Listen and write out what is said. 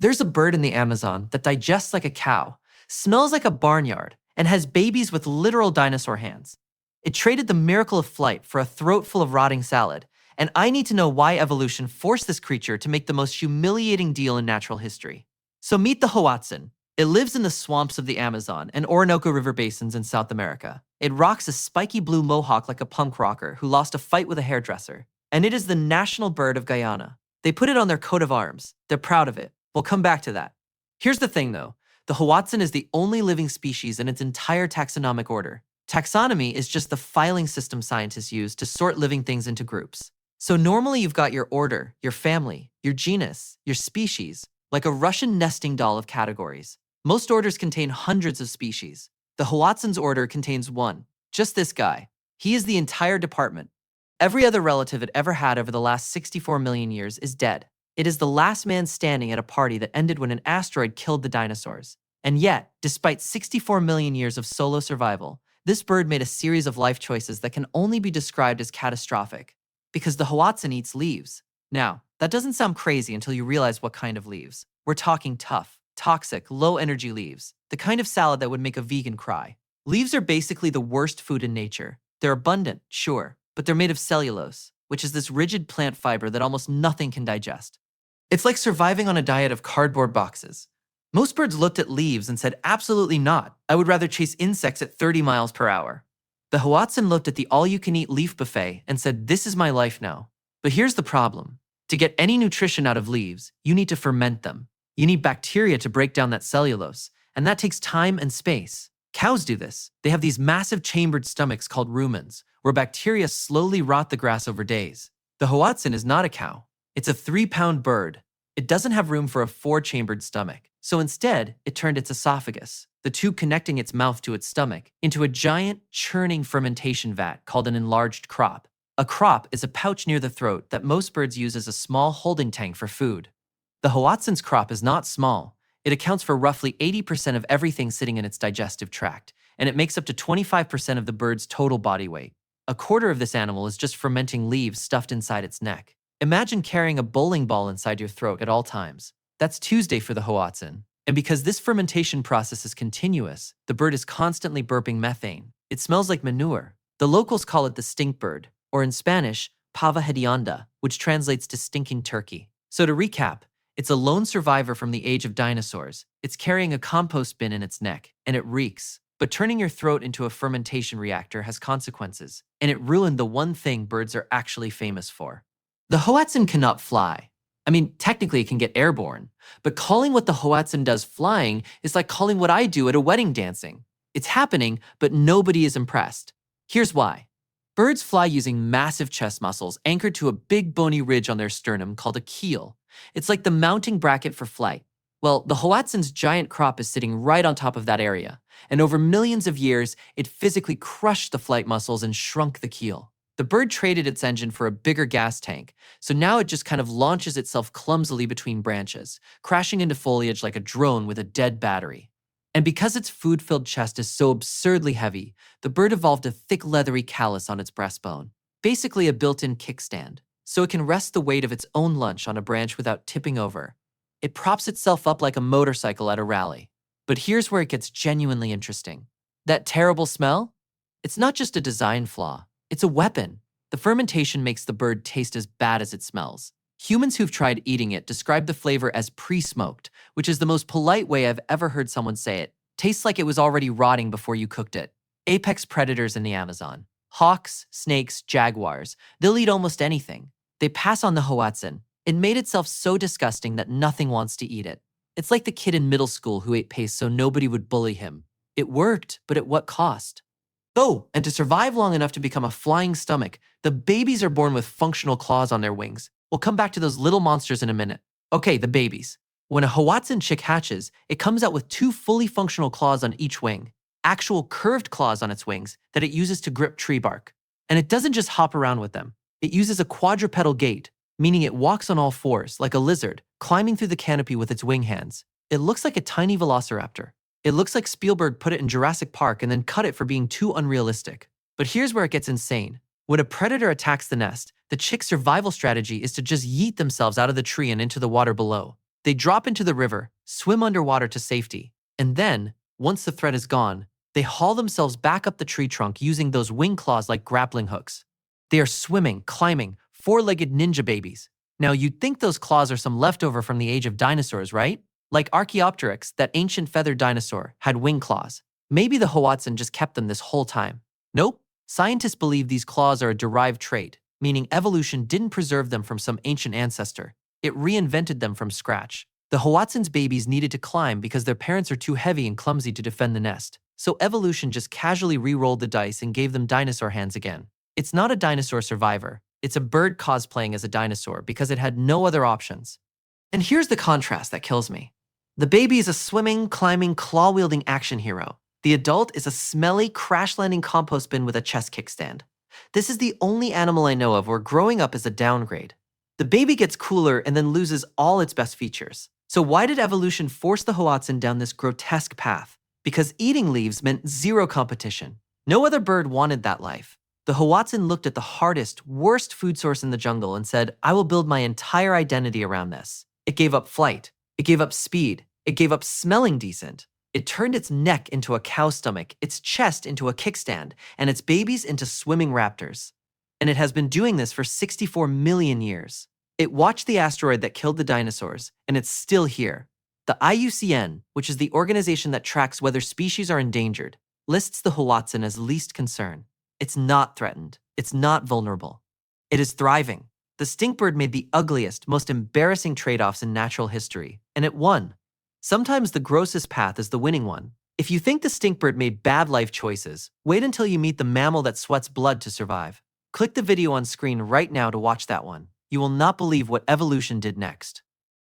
There's a bird in the Amazon that digests like a cow, smells like a barnyard, and has babies with literal dinosaur hands. It traded the miracle of flight for a throat full of rotting salad, and I need to know why evolution forced this creature to make the most humiliating deal in natural history. So meet the Hoatzin. It lives in the swamps of the Amazon and Orinoco River basins in South America. It rocks a spiky blue mohawk like a punk rocker who lost a fight with a hairdresser. And it is the national bird of Guyana. They put it on their coat of arms. They're proud of it. We'll come back to that. Here's the thing though. The Hoatzin is the only living species in its entire taxonomic order. Taxonomy is just the filing system scientists use to sort living things into groups. So normally you've got your order, your family, your genus, your species, like a Russian nesting doll of categories. Most orders contain hundreds of species. The Hoatzin's order contains one, just this guy. He is the entire department. Every other relative it ever had over the last 64 million years is dead. It is the last man standing at a party that ended when an asteroid killed the dinosaurs. And yet, despite 64 million years of solo survival, this bird made a series of life choices that can only be described as catastrophic. Because the Hoatzin eats leaves. Now, that doesn't sound crazy until you realize what kind of leaves. We're talking tough, toxic, low-energy leaves. The kind of salad that would make a vegan cry. Leaves are basically the worst food in nature. They're abundant, sure, but they're made of cellulose, which is this rigid plant fiber that almost nothing can digest. It's like surviving on a diet of cardboard boxes. Most birds looked at leaves and said, absolutely not. I would rather chase insects at 30 miles per hour. The Hoatzin looked at the all-you-can-eat leaf buffet and said, this is my life now. But here's the problem. To get any nutrition out of leaves, you need to ferment them. You need bacteria to break down that cellulose, and that takes time and space. Cows do this. They have these massive chambered stomachs called rumens, where bacteria slowly rot the grass over days. The Hoatzin is not a cow. It's a 3-pound bird. It doesn't have room for a 4-chambered stomach. So instead, it turned its esophagus, the tube connecting its mouth to its stomach, into a giant, churning fermentation vat called an enlarged crop. A crop is a pouch near the throat that most birds use as a small holding tank for food. The Hoatzin's crop is not small. It accounts for roughly 80% of everything sitting in its digestive tract, and it makes up to 25% of the bird's total body weight. A quarter of this animal is just fermenting leaves stuffed inside its neck. Imagine carrying a bowling ball inside your throat at all times. That's Tuesday for the Hoatzin. And because this fermentation process is continuous, the bird is constantly burping methane. It smells like manure. The locals call it the stink bird, or in Spanish, pava hedionda, which translates to stinking turkey. So to recap, it's a lone survivor from the age of dinosaurs. It's carrying a compost bin in its neck, and it reeks. But turning your throat into a fermentation reactor has consequences, and it ruined the one thing birds are actually famous for. The Hoatzin cannot fly. I mean, technically it can get airborne, but calling what the Hoatzin does flying is like calling what I do at a wedding dancing. It's happening, but nobody is impressed. Here's why. Birds fly using massive chest muscles anchored to a big bony ridge on their sternum called a keel. It's like the mounting bracket for flight. Well, the Hoatzin's giant crop is sitting right on top of that area, and over millions of years, it physically crushed the flight muscles and shrunk the keel. The bird traded its engine for a bigger gas tank, so now it just kind of launches itself clumsily between branches, crashing into foliage like a drone with a dead battery. And because its food-filled chest is so absurdly heavy, the bird evolved a thick leathery callus on its breastbone, basically a built-in kickstand, so it can rest the weight of its own lunch on a branch without tipping over. It props itself up like a motorcycle at a rally. But here's where it gets genuinely interesting. That terrible smell? It's not just a design flaw. It's a weapon. The fermentation makes the bird taste as bad as it smells. Humans who've tried eating it describe the flavor as pre-smoked, which is the most polite way I've ever heard someone say it. Tastes like it was already rotting before you cooked it. Apex predators in the Amazon. Hawks, snakes, jaguars. They'll eat almost anything. They pass on the Hoatzin. It made itself so disgusting that nothing wants to eat it. It's like the kid in middle school who ate paste so nobody would bully him. It worked, but at what cost? Oh, and to survive long enough to become a flying stomach, the babies are born with functional claws on their wings. We'll come back to those little monsters in a minute. Okay, the babies. When a Hoatzin chick hatches, it comes out with 2 fully functional claws on each wing, actual curved claws on its wings that it uses to grip tree bark. And it doesn't just hop around with them. It uses a quadrupedal gait, meaning it walks on all fours, like a lizard, climbing through the canopy with its wing hands. It looks like a tiny velociraptor. It looks like Spielberg put it in Jurassic Park and then cut it for being too unrealistic. But here's where it gets insane. When a predator attacks the nest, the chick's survival strategy is to just yeet themselves out of the tree and into the water below. They drop into the river, swim underwater to safety, and then, once the threat is gone, they haul themselves back up the tree trunk using those wing claws like grappling hooks. They are swimming, climbing, four-legged ninja babies. Now you'd think those claws are some leftover from the age of dinosaurs, right? Like Archaeopteryx, that ancient feathered dinosaur, had wing claws. Maybe the Hoatzin just kept them this whole time. Nope. Scientists believe these claws are a derived trait, meaning evolution didn't preserve them from some ancient ancestor. It reinvented them from scratch. The Hoatzin's babies needed to climb because their parents are too heavy and clumsy to defend the nest. So evolution just casually re-rolled the dice and gave them dinosaur hands again. It's not a dinosaur survivor. It's a bird cosplaying as a dinosaur because it had no other options. And here's the contrast that kills me. The baby is a swimming, climbing, claw-wielding action hero. The adult is a smelly, crash-landing compost bin with a chest kickstand. This is the only animal I know of where growing up is a downgrade. The baby gets cooler and then loses all its best features. So why did evolution force the Hoatzin down this grotesque path? Because eating leaves meant zero competition. No other bird wanted that life. The Hoatzin looked at the hardest, worst food source in the jungle and said, I will build my entire identity around this. It gave up flight. It gave up speed. It gave up smelling decent. It turned its neck into a cow stomach, its chest into a kickstand, and its babies into swimming raptors. And it has been doing this for 64 million years. It watched the asteroid that killed the dinosaurs, and it's still here. The IUCN, which is the organization that tracks whether species are endangered, lists the Hoatzin as least concern. It's not threatened. It's not vulnerable. It is thriving. The stinkbird made the ugliest, most embarrassing trade-offs in natural history, and it won. Sometimes the grossest path is the winning one. If you think the stinkbird made bad life choices, wait until you meet the mammal that sweats blood to survive. Click the video on screen right now to watch that one. You will not believe what evolution did next.